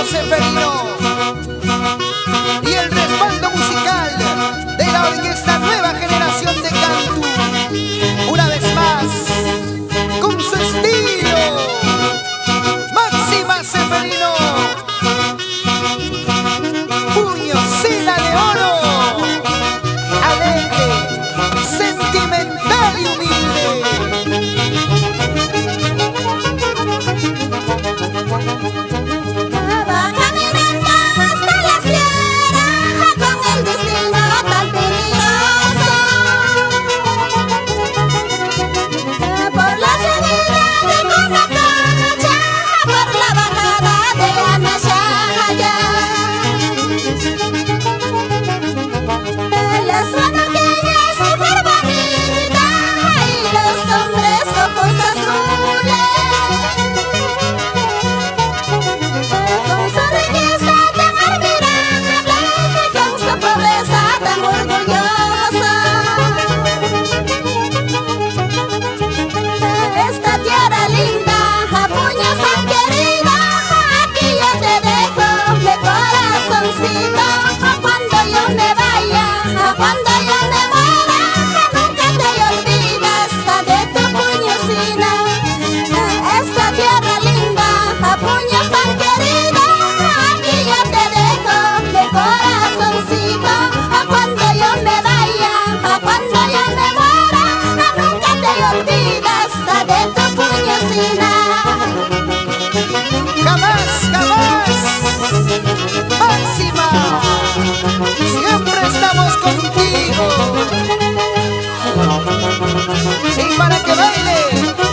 Seferino y el respaldo musical de la orquesta Nueva Generación de Cantú, una vez más con su estilo, Máxima Seferino, puño Sina de oro, alegre, sentimental y humilde.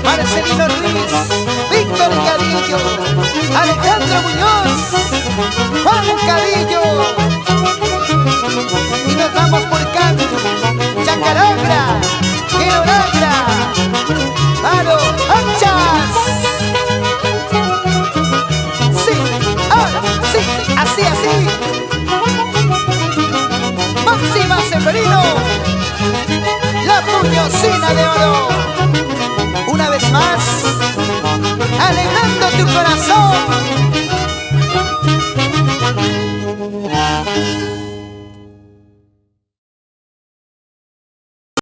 Marcelino Ruiz, Víctor Cadillo, Alejandro Muñoz, Juan Cadillo. Y nos vamos por Cantú, Chacaragra, Queroragra, Maro, Anchas. Sí, ahora, sí, así, así. Máxima Seferino, la puñosina de oro. Una vez más, alegrando tu corazón.